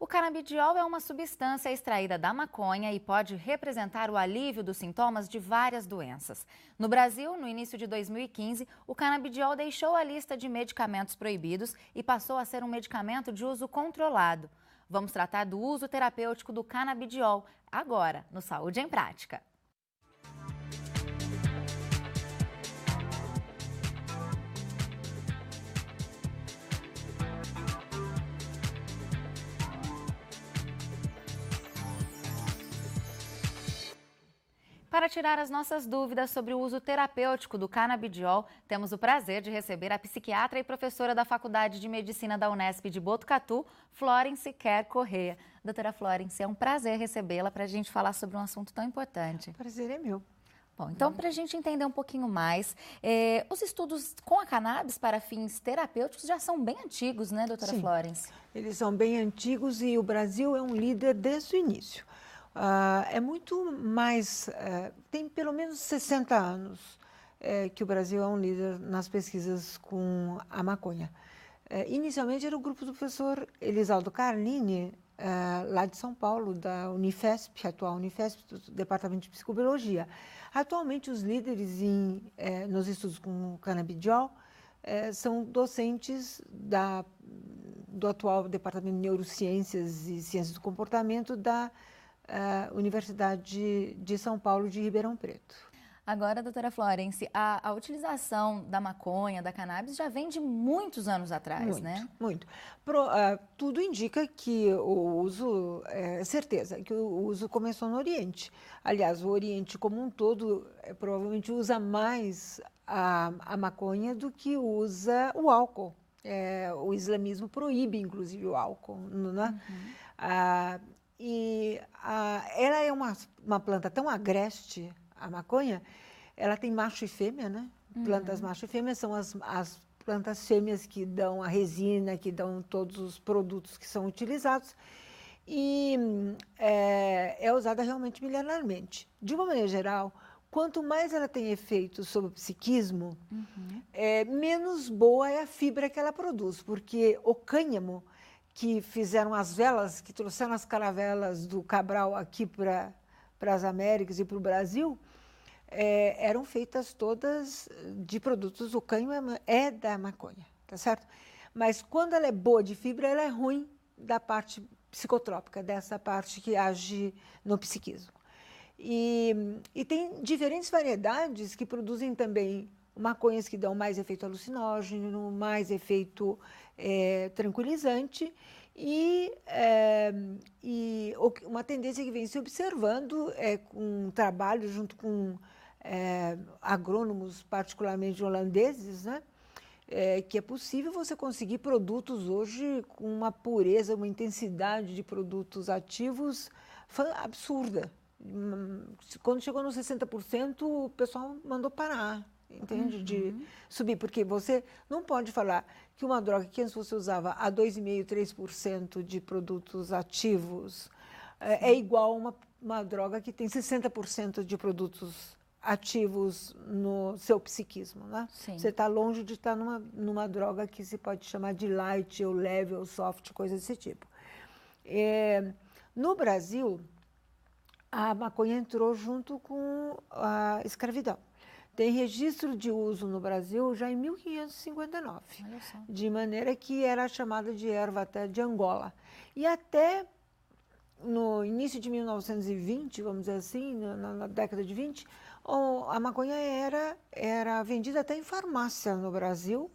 O canabidiol é uma substância extraída da maconha e pode representar o alívio dos sintomas de várias doenças. No Brasil, no início de 2015, o canabidiol deixou a lista de medicamentos proibidos e passou a ser um medicamento de uso controlado. Vamos tratar do uso terapêutico do canabidiol, agora, no Saúde em Prática. Para tirar as nossas dúvidas sobre o uso terapêutico do canabidiol, temos o prazer de receber a psiquiatra e professora da Faculdade de Medicina da Unesp de Botucatu, Florence Kerr Correia. Doutora Florence, é um prazer recebê-la para a gente falar sobre um assunto tão importante. O prazer é meu. Bom, então, para a gente entender um pouquinho mais, os estudos com a cannabis para fins terapêuticos já são bem antigos, né, doutora Sim, Florence? eles são bem antigos e o Brasil é um líder desde o início. É muito mais, tem pelo menos 60 anos que o Brasil é um líder nas pesquisas com a maconha. Inicialmente era o grupo do professor Elisaldo Carlini, lá de São Paulo, da Unifesp, atual Unifesp, do Departamento de Psicobiologia. Atualmente os líderes nos estudos com canabidiol são docentes do atual Departamento de Neurociências e Ciências do Comportamento da Universidade de São Paulo de Ribeirão Preto. Agora, doutora Florence, a utilização da maconha, da cannabis, já vem de muitos anos atrás, né? Muito. Tudo indica que o uso, certeza, que o uso começou no Oriente. Aliás, o Oriente como um todo provavelmente usa mais a maconha do que usa o álcool. O islamismo proíbe, inclusive, o álcool, né? Ela é uma planta tão agreste, a maconha, ela tem macho e fêmea, né? Plantas macho e fêmea são as plantas fêmeas que dão a resina, que dão todos os produtos que são utilizados. E é usada realmente milenarmente. De uma maneira geral, quanto mais ela tem efeito sobre o psiquismo, menos boa é a fibra que ela produz, porque o cânhamo, que fizeram as velas, que trouxeram as caravelas do Cabral aqui para as Américas e para o Brasil, eram feitas todas de produtos, o cânhamo é da maconha, tá certo? Mas quando ela é boa de fibra, ela é ruim da parte psicotrópica, dessa parte que age no psiquismo. E tem diferentes variedades que produzem também maconhas que dão mais efeito alucinógeno, mais efeito tranquilizante e uma tendência que vem se observando com um trabalho junto com agrônomos, particularmente holandeses, né? Que é possível você conseguir produtos hoje com uma pureza, uma intensidade de produtos ativos absurda. Quando chegou nos 60%, o pessoal mandou parar, entende? De subir, porque você não pode falar que uma droga que antes você usava a 2,5%, 3% de produtos ativos é igual a uma droga que tem 60% de produtos ativos no seu psiquismo, né? Sim. Você está longe de estar numa droga que se pode chamar de light, ou leve, ou soft, coisa desse tipo. No Brasil, a maconha entrou junto com a escravidão. Tem registro de uso no Brasil já em 1559, de maneira que era chamada de erva até de Angola. E até no início de 1920, vamos dizer assim, na década de 20, a maconha era vendida até em farmácia no Brasil,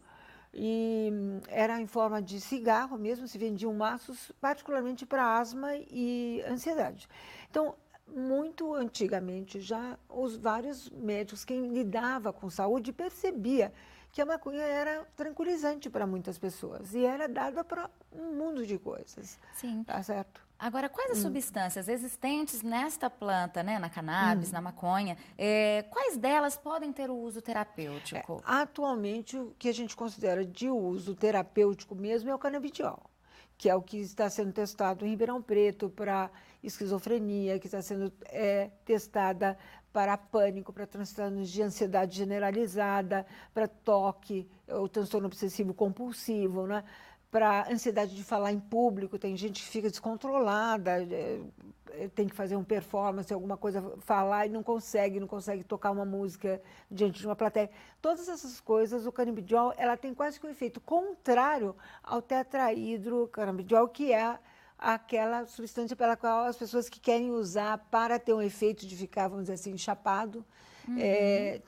e era em forma de cigarro mesmo, se vendiam maços, particularmente para asma e ansiedade. Então, muito antigamente, já os vários médicos, quem lidava com saúde, percebia que a maconha era tranquilizante para muitas pessoas e era dada para um mundo de coisas. Sim. Tá certo? Agora, quais as substâncias existentes nesta planta, né, na cannabis, na maconha, quais delas podem ter o uso terapêutico? Atualmente, o que a gente considera de uso terapêutico mesmo é o canabidiol, que é o que está sendo testado em Ribeirão Preto para esquizofrenia, que está sendo testada para pânico, para transtornos de ansiedade generalizada, para toque, o transtorno obsessivo compulsivo, né? para ansiedade de falar em público, tem gente que fica descontrolada, tem que fazer uma performance, alguma coisa, falar e não consegue tocar uma música diante de uma plateia. Todas essas coisas, o canabidiol, ela tem quase que um efeito contrário ao tetrahidrocanabidiol, que é aquela substância pela qual as pessoas que querem usar para ter um efeito de ficar, vamos dizer assim, chapado,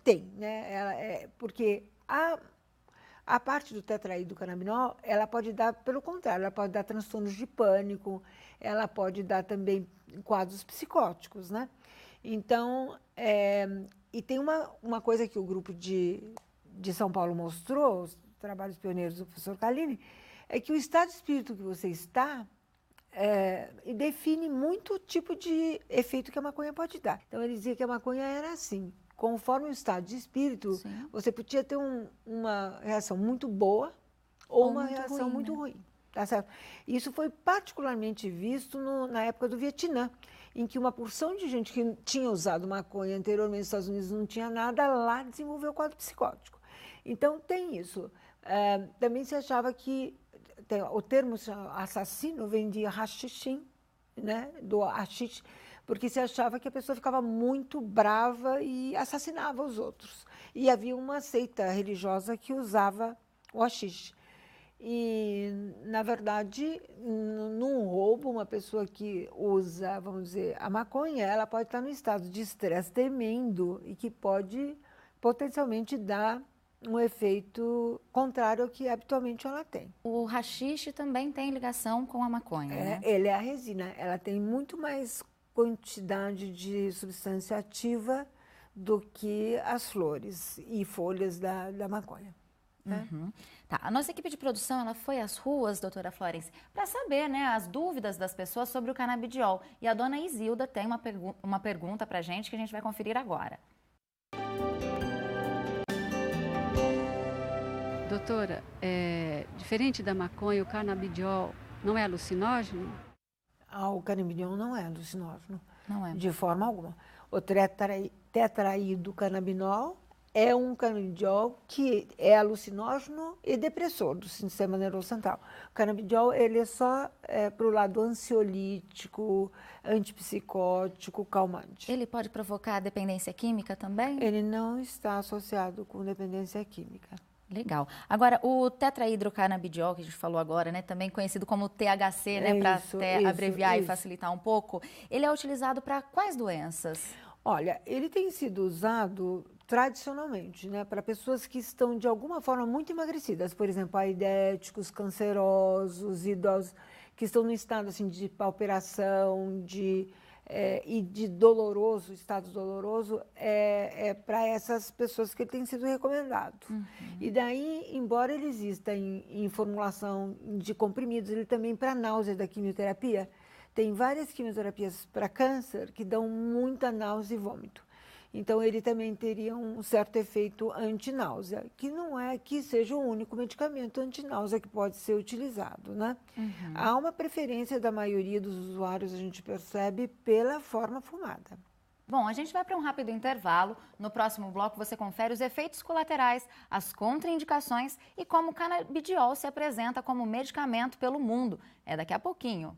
tem, né? Porque a parte do tetrahidrocannabinol, ela pode dar, pelo contrário, ela pode dar transtornos de pânico, ela pode dar também quadros psicóticos, né? Então, e tem uma coisa que o grupo de São Paulo mostrou, os trabalhos pioneiros do professor Calini, é que o estado de espírito que você está define muito o tipo de efeito que a maconha pode dar. Então, ele dizia que a maconha era assim. Conforme o estado de espírito, sim, você podia ter uma reação muito boa ou uma reação ruim, muito ruim. Tá certo? Isso foi particularmente visto na época do Vietnã, em que uma porção de gente que tinha usado maconha anteriormente nos Estados Unidos não tinha nada, lá desenvolveu quadro psicótico. Então, tem isso. Também se achava que o termo assassino vem de hashishin, né? Do hashish, porque se achava que a pessoa ficava muito brava e assassinava os outros. E havia uma seita religiosa que usava o haxixe. E, na verdade, num roubo, uma pessoa que usa, vamos dizer, a maconha, ela pode estar num estado de estresse tremendo e que pode potencialmente dar um efeito contrário ao que habitualmente ela tem. O haxixe também tem ligação com a maconha, né? Ele é a resina, ela tem muito mais quantidade de substância ativa do que as flores e folhas da maconha. Né? Uhum. Tá. A nossa equipe de produção ela foi às ruas, doutora Florence, para saber, né, as dúvidas das pessoas sobre o canabidiol. E a dona Isilda tem uma pergunta para a gente que a gente vai conferir agora. Doutora, diferente da maconha, o canabidiol não é alucinógeno? O canabidiol não é alucinógeno. Não é. De forma alguma. O tetrahidrocannabinol é um canabidiol que é alucinógeno e depressor do sistema nervoso central. O canabidiol ele é só para o lado ansiolítico, antipsicótico, calmante. Ele pode provocar dependência química também? Ele não está associado com dependência química. Legal. Agora, o tetrahidrocanabidiol, que a gente falou agora, né, também conhecido como THC, né, para abreviar e facilitar um pouco, ele é utilizado para quais doenças? Olha, ele tem sido usado tradicionalmente, né, para pessoas que estão de alguma forma muito emagrecidas, por exemplo, aidéticos, cancerosos, idosos que estão no estado assim de pauperação, e de estado doloroso, para essas pessoas que ele tem sido recomendado. Uhum. E daí, embora ele exista em formulação de comprimidos, ele também para náusea da quimioterapia, tem várias quimioterapias para câncer que dão muita náusea e vômito. Então, ele também teria um certo efeito antináusea, que não é que seja o único medicamento antináusea que pode ser utilizado, né? Uhum. Há uma preferência da maioria dos usuários, a gente percebe, pela forma fumada. Bom, a gente vai para um rápido intervalo. No próximo bloco, você confere os efeitos colaterais, as contraindicações e como o canabidiol se apresenta como medicamento pelo mundo. É daqui a pouquinho.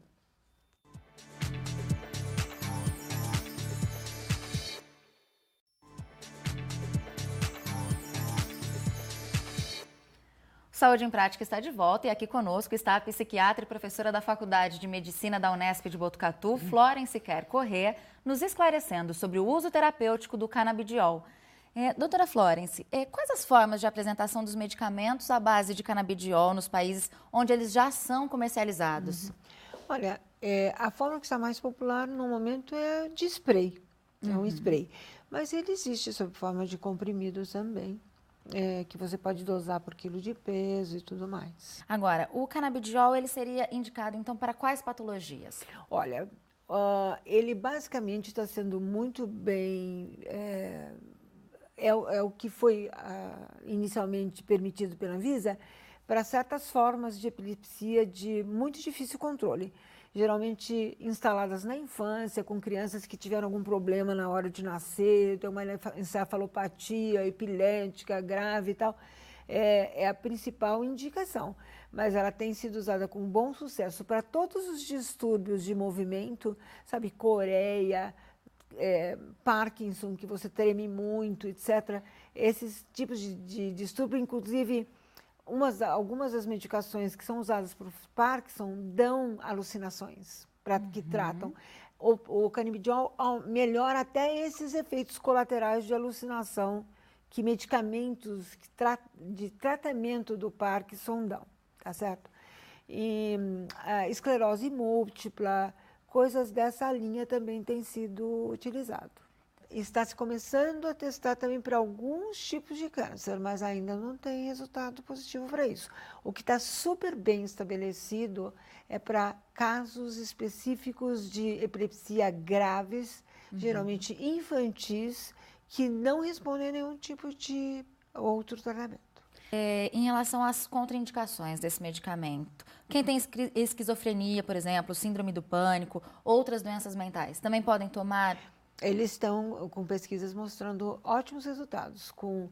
Saúde em Prática está de volta e aqui conosco está a psiquiatra e professora da Faculdade de Medicina da Unesp de Botucatu, Florence Quer Corrêa, nos esclarecendo sobre o uso terapêutico do canabidiol. Doutora Florence, quais as formas de apresentação dos medicamentos à base de canabidiol nos países onde eles já são comercializados? Olha, a forma que está mais popular no momento é de spray, é um spray, mas ele existe sob forma de comprimido também. Que você pode dosar por quilo de peso e tudo mais. Agora, o canabidiol ele seria indicado, então, para quais patologias? Olha, ele basicamente está sendo muito bem... É o que foi inicialmente permitido pela Anvisa para certas formas de epilepsia de muito difícil controle. Geralmente instaladas na infância, com crianças que tiveram algum problema na hora de nascer, tem uma encefalopatia epilética grave e tal, é a principal indicação. mas ela tem sido usada com bom sucesso para todos os distúrbios de movimento, sabe, coreia, Parkinson, que você treme muito, etc. Esses tipos de distúrbio, inclusive, algumas das medicações que são usadas para o Parkinson dão alucinações que tratam. O canabidiol melhora até esses efeitos colaterais de alucinação que medicamentos de tratamento do Parkinson dão, tá certo? E a esclerose múltipla, coisas dessa linha também têm sido utilizado. Está se começando a testar também para alguns tipos de câncer, mas ainda não tem resultado positivo para isso. O que está super bem estabelecido é para casos específicos de epilepsia graves, geralmente infantis, que não respondem a nenhum tipo de outro tratamento. Em relação às contraindicações desse medicamento, quem tem esquizofrenia, por exemplo, síndrome do pânico, outras doenças mentais, também podem tomar? Eles estão com pesquisas mostrando ótimos resultados, com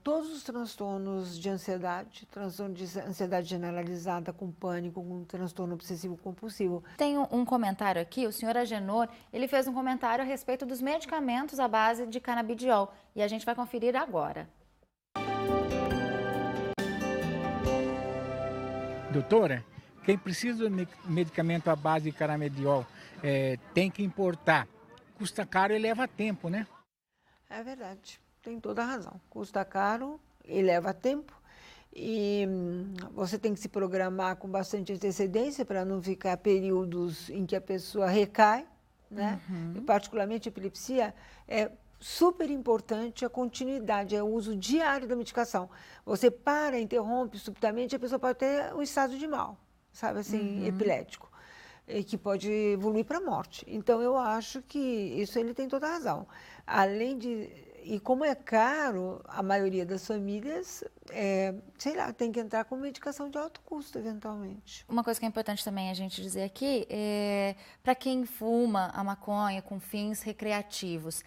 todos os transtornos de ansiedade, transtorno de ansiedade generalizada, com pânico, com transtorno obsessivo-compulsivo. Tem um comentário aqui, o senhor Agenor, ele fez um comentário a respeito dos medicamentos à base de canabidiol, e a gente vai conferir agora. Doutora, quem precisa de medicamento à base de canabidiol tem que importar. Custa caro e leva tempo, né? É verdade, tem toda a razão. Custa caro e leva tempo. E você tem que se programar com bastante antecedência para não ficar períodos em que a pessoa recai, né? E particularmente a epilepsia, é super importante a continuidade, é o uso diário da medicação. Você para, interrompe subitamente, a pessoa pode ter um estado de mal, sabe assim, epilético, que pode evoluir para a morte. Então, eu acho que isso ele tem toda a razão. Além de... E como é caro, a maioria das famílias, sei lá, tem que entrar com medicação de alto custo, eventualmente. Uma coisa que é importante também a gente dizer aqui é, para quem fuma a maconha com fins recreativos,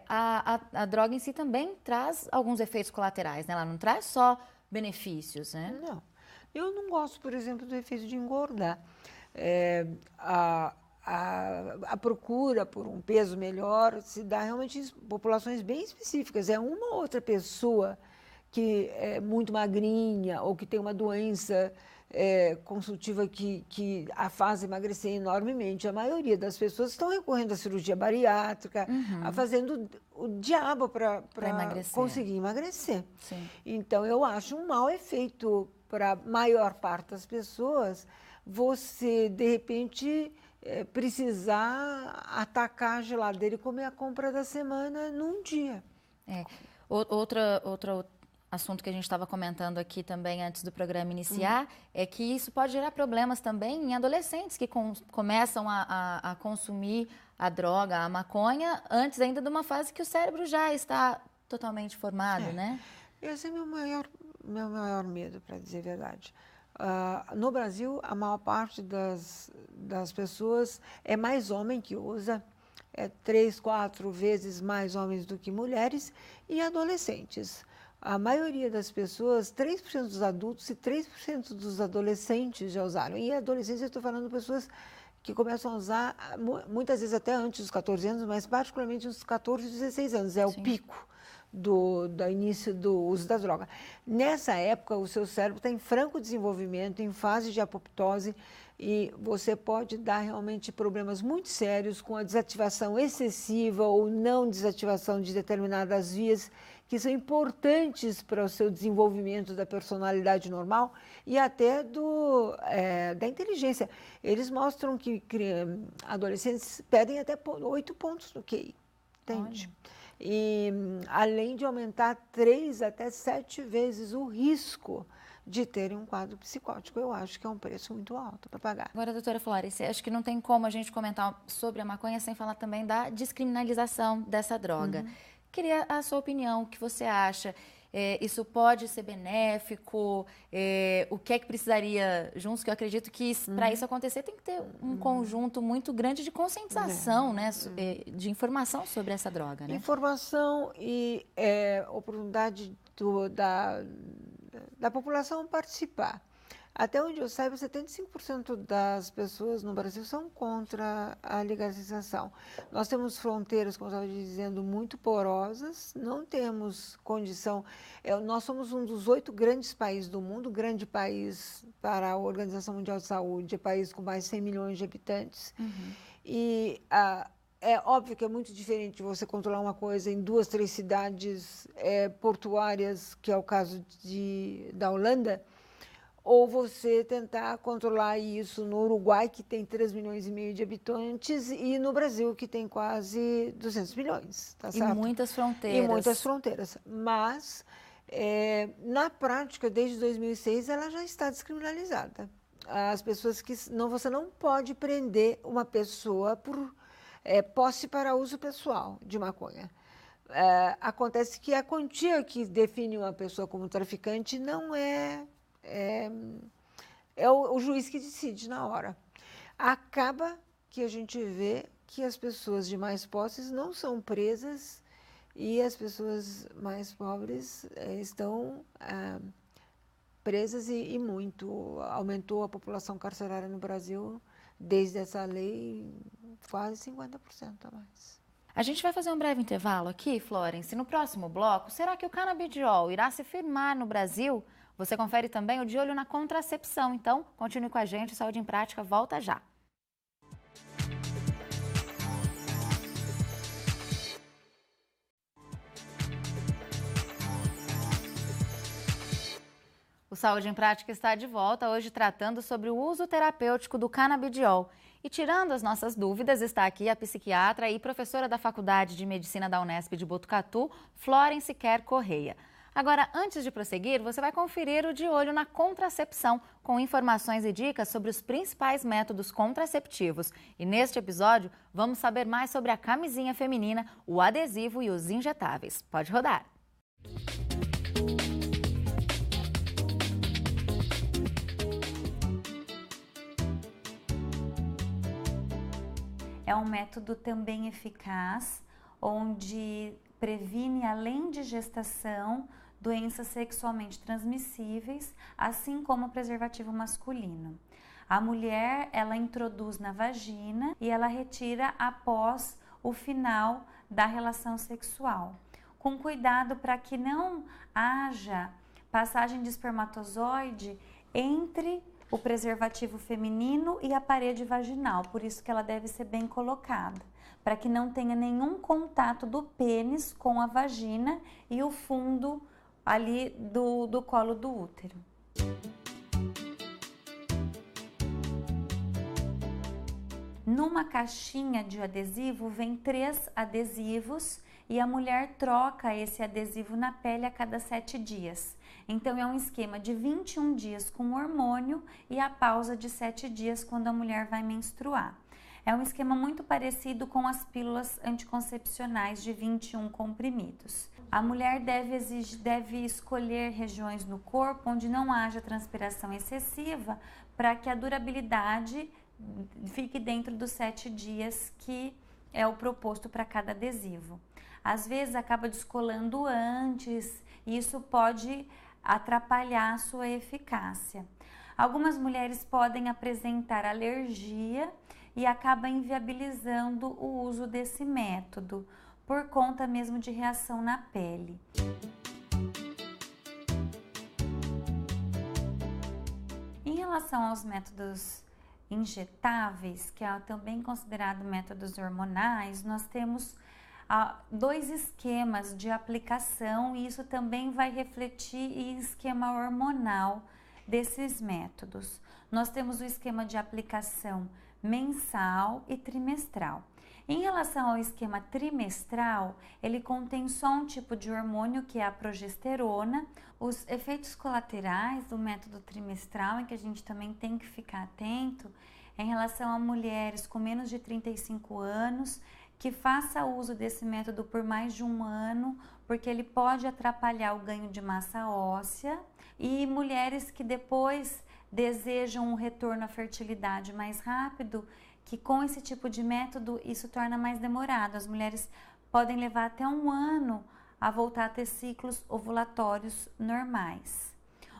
a droga em si também traz alguns efeitos colaterais, né? Ela não traz só benefícios, né? Não. Eu não gosto, por exemplo, do efeito de engordar. A procura por um peso melhor se dá realmente em populações bem específicas. É uma ou outra pessoa que é muito magrinha ou que tem uma doença consultiva que a faz emagrecer enormemente. A maioria das pessoas estão recorrendo à cirurgia bariátrica, fazendo o diabo para conseguir emagrecer. Sim. Então, eu acho um mau efeito para a maior parte das pessoas você, de repente, precisar atacar a geladeira e comer a compra da semana num dia. Outro assunto que a gente estava comentando aqui também antes do programa iniciar é que isso pode gerar problemas também em adolescentes que começam a consumir a droga, a maconha, antes ainda de uma fase que o cérebro já está totalmente formado, né? Esse é meu maior medo, para dizer a verdade. No Brasil, a maior parte das pessoas é mais homem que usa, 3, 4 vezes mais homens do que mulheres, e adolescentes. A maioria das pessoas, 3% dos adultos e 3% dos adolescentes já usaram. E adolescentes, eu estou falando de pessoas que começam a usar, muitas vezes até antes dos 14 anos, mas particularmente uns 14, 16 anos, é o pico do início do uso da droga. Nessa época, o seu cérebro está em franco desenvolvimento, em fase de apoptose, e você pode dar realmente problemas muito sérios com a desativação excessiva ou não desativação de determinadas vias que são importantes para o seu desenvolvimento da personalidade normal e até da inteligência. Eles mostram que adolescentes perdem até 8 pontos no QI, entende? Olha. E além de aumentar 3 até 7 vezes o risco de terem um quadro psicótico. Eu acho que é um preço muito alto para pagar. Agora, doutora Flores, acho que não tem como a gente comentar sobre a maconha sem falar também da descriminalização dessa droga. Queria a sua opinião, o que você acha? Isso pode ser benéfico? O que é que precisaria juntos? Que eu acredito que para isso acontecer tem que ter um conjunto muito grande de conscientização, né? De informação sobre essa droga, né? Informação e oportunidade da população participar. Até onde eu saiba, 75% das pessoas no Brasil são contra a legalização. Nós temos fronteiras, como eu estava dizendo, muito porosas, não temos condição. Nós somos um dos 8 grandes países do mundo, grande país para a Organização Mundial de Saúde, é país com mais de 100 milhões de habitantes. E é óbvio que é muito diferente você controlar uma coisa em 2, 3 cidades portuárias, que é o caso da Holanda, ou você tentar controlar isso no Uruguai, que tem 3,5 milhões de habitantes, e no Brasil, que tem quase 200 milhões, tá certo? E muitas fronteiras. E muitas fronteiras. Mas, na prática, desde 2006, ela já está descriminalizada. As pessoas você não pode prender uma pessoa por posse para uso pessoal de maconha. Acontece que a quantia que define uma pessoa como traficante não é o juiz que decide na hora. Acaba que a gente vê que as pessoas de mais posses não são presas e as pessoas mais pobres estão presas e muito. Aumentou a população carcerária no Brasil desde essa lei quase 50% a mais. A gente vai fazer um breve intervalo aqui, Florence. No próximo bloco, será que o canabidiol irá se firmar no Brasil? Você confere também o De Olho na Contracepção. Então, continue com a gente, Saúde em Prática volta já. O Saúde em Prática está de volta, hoje tratando sobre o uso terapêutico do canabidiol. E tirando as nossas dúvidas, está aqui a psiquiatra e professora da Faculdade de Medicina da Unesp de Botucatu, Florence Kerr Correia. Agora, antes de prosseguir, você vai conferir o De Olho na Contracepção, com informações e dicas sobre os principais métodos contraceptivos. E neste episódio, vamos saber mais sobre a camisinha feminina, o adesivo e os injetáveis. Pode rodar! É um método também eficaz, onde previne, além de gestação, doenças sexualmente transmissíveis, assim como o preservativo masculino. A mulher, ela introduz na vagina e ela retira após o final da relação sexual, com cuidado para que não haja passagem de espermatozoide entre o preservativo feminino e a parede vaginal, por isso que ela deve ser bem colocada, para que não tenha nenhum contato do pênis com a vagina e o fundo ali do colo do útero. Numa caixinha de adesivo vem 3 adesivos e a mulher troca esse adesivo na pele a cada 7 dias. Então é um esquema de 21 dias com hormônio e a pausa de 7 dias quando a mulher vai menstruar. É um esquema muito parecido com as pílulas anticoncepcionais de 21 comprimidos. A mulher deve escolher regiões no corpo onde não haja transpiração excessiva para que a durabilidade fique dentro dos 7 dias que é o proposto para cada adesivo. Às vezes acaba descolando antes e isso pode atrapalhar a sua eficácia. Algumas mulheres podem apresentar alergia e acaba inviabilizando o uso desse método, por conta mesmo de reação na pele. Em relação aos métodos injetáveis, que é também considerado métodos hormonais, nós temos 2 esquemas de aplicação e isso também vai refletir em esquema hormonal desses métodos. Nós temos o esquema de aplicação mensal e trimestral. Em relação ao esquema trimestral, ele contém só um tipo de hormônio, que é a progesterona. Os efeitos colaterais do método trimestral, em que a gente também tem que ficar atento, em relação a mulheres com menos de 35 anos, que faça uso desse método por mais de 1 ano, porque ele pode atrapalhar o ganho de massa óssea, e mulheres que depois desejam um retorno à fertilidade mais rápido, que com esse tipo de método isso torna mais demorado. As mulheres podem levar até 1 ano a voltar a ter ciclos ovulatórios normais.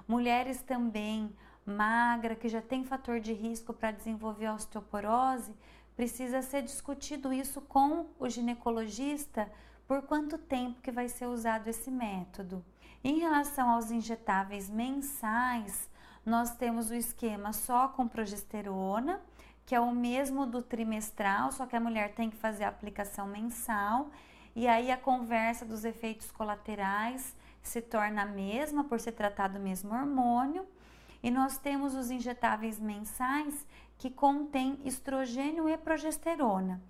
Mulheres também magra, que já tem fator de risco para desenvolver osteoporose, precisa ser discutido isso com o ginecologista por quanto tempo que vai ser usado esse método. Em relação aos injetáveis mensais, nós temos o esquema só com progesterona, que é o mesmo do trimestral, só que a mulher tem que fazer a aplicação mensal, e aí a conversa dos efeitos colaterais se torna a mesma por se tratar do mesmo hormônio. E nós temos os injetáveis mensais que contêm estrogênio e progesterona.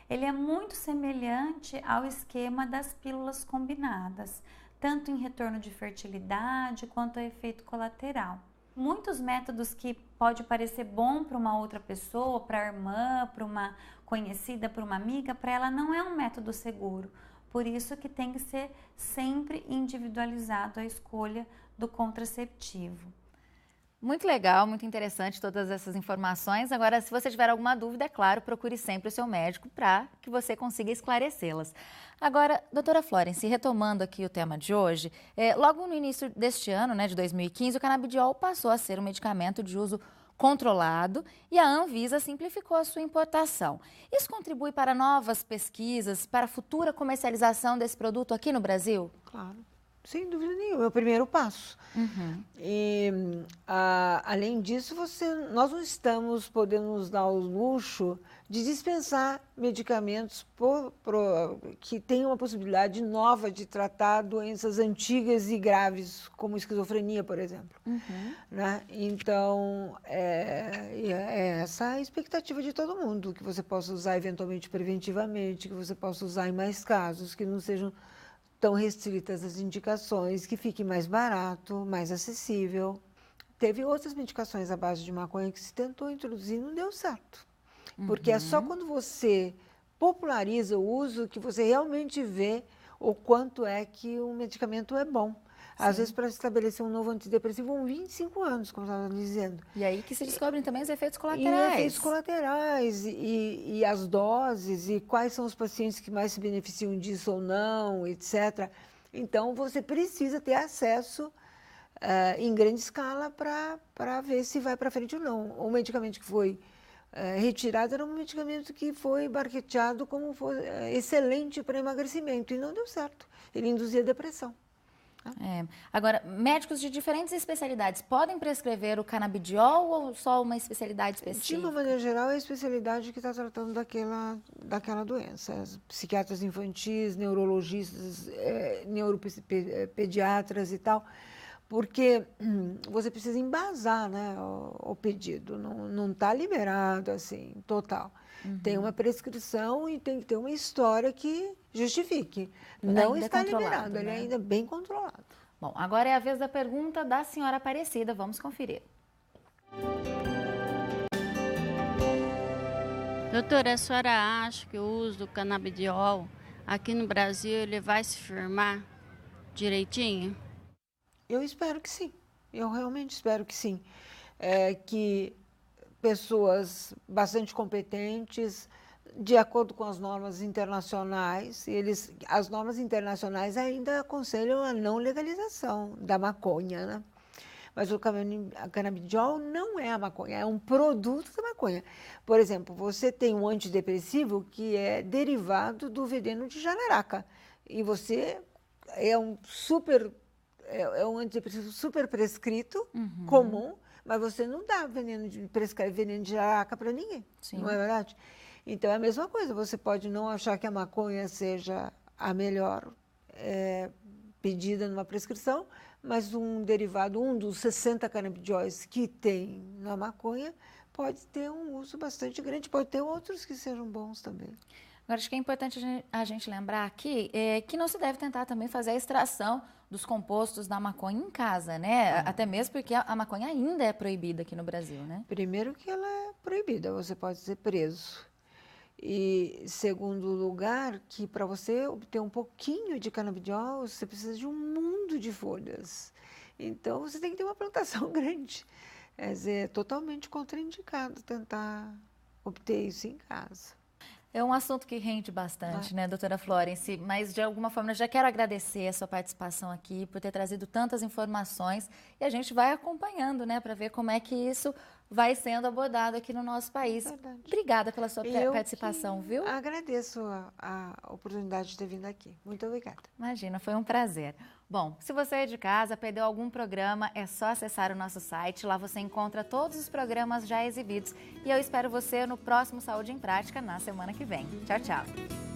Ele é muito semelhante ao esquema das pílulas combinadas, tanto em retorno de fertilidade quanto a efeito colateral. Muitos métodos que pode parecer bom para uma outra pessoa, para a irmã, para uma conhecida, para uma amiga, para ela não é um método seguro. Por isso que tem que ser sempre individualizado a escolha do contraceptivo. Muito legal, muito interessante todas essas informações. Agora, se você tiver alguma dúvida, é claro, procure sempre o seu médico para que você consiga esclarecê-las. Agora, doutora Florence, retomando aqui o tema de hoje, logo no início deste ano, de 2015, o canabidiol passou a ser um medicamento de uso controlado e a Anvisa simplificou a sua importação. Isso contribui para novas pesquisas, para a futura comercialização desse produto aqui no Brasil? Claro. Sem dúvida nenhuma, é o primeiro passo. E, além disso, nós não estamos podendo nos dar o luxo de dispensar medicamentos que tenham uma possibilidade nova de tratar doenças antigas e graves, como esquizofrenia, por exemplo. Né? Então, é essa a expectativa de todo mundo, que você possa usar eventualmente preventivamente, que você possa usar em mais casos, que não sejam tão restritas as indicações, que fique mais barato, mais acessível. Teve outras medicações à base de maconha que se tentou introduzir e não deu certo. Porque é só quando você populariza o uso que você realmente vê o quanto é que o medicamento é bom. Às vezes, para estabelecer um novo antidepressivo, vão 25 anos, como eu estava dizendo. E aí que se descobrem também os efeitos colaterais. E efeitos colaterais, e as doses, e quais são os pacientes que mais se beneficiam disso ou não, etc. Então, você precisa ter acesso em grande escala para ver se vai para frente ou não. O medicamento que foi retirado era um medicamento que foi marketeado como excelente para emagrecimento, e não deu certo. Ele induzia depressão. Agora, médicos de diferentes especialidades podem prescrever o canabidiol ou só uma especialidade específica? De uma maneira geral, é a especialidade que está tratando daquela doença. As psiquiatras infantis, neurologistas, neuropediatras e tal, porque você precisa embasar, né, o pedido, não está liberado assim, total. Tem uma prescrição e tem que ter uma história que justifique. Não ainda está liberado, né? ele é ainda bem controlado. Bom, agora é a vez da pergunta da senhora Aparecida, vamos conferir. Doutora, a senhora acha que o uso do canabidiol aqui no Brasil ele vai se firmar direitinho? Eu espero que sim, eu realmente espero que sim. Que pessoas bastante competentes, de acordo com as normas internacionais, as normas internacionais ainda aconselham a não legalização da maconha, né? Mas o canabidiol não é a maconha, é um produto da maconha. Por exemplo, você tem um antidepressivo que é derivado do veneno de jararaca, e você é um antidepressivo super prescrito, comum, mas você não dá prescreve veneno de jararaca para ninguém. Sim. Não é verdade? Então, é a mesma coisa. Você pode não achar que a maconha seja a melhor pedida numa prescrição, mas um derivado, um dos 60 canabidióis que tem na maconha, pode ter um uso bastante grande. Pode ter outros que sejam bons também. Agora, acho que é importante a gente lembrar aqui que não se deve tentar também fazer a extração dos compostos da maconha em casa, né? Até mesmo porque a maconha ainda é proibida aqui no Brasil, né? Primeiro que ela é proibida, você pode ser preso. E, segundo lugar, que para você obter um pouquinho de canabidiol, você precisa de um mundo de folhas. Então, você tem que ter uma plantação grande. Quer dizer, é totalmente contraindicado tentar obter isso em casa. É um assunto que rende bastante, né, doutora Florence? Mas, de alguma forma, eu já quero agradecer a sua participação aqui, por ter trazido tantas informações. E a gente vai acompanhando, né, para ver como é que isso vai sendo abordado aqui no nosso país. Verdade. Obrigada pela sua participação, viu? Agradeço a oportunidade de ter vindo aqui. Muito obrigada. Imagina, foi um prazer. Bom, se você é de casa, perdeu algum programa, é só acessar o nosso site. Lá você encontra todos os programas já exibidos. E eu espero você no próximo Saúde em Prática, na semana que vem. Tchau, tchau.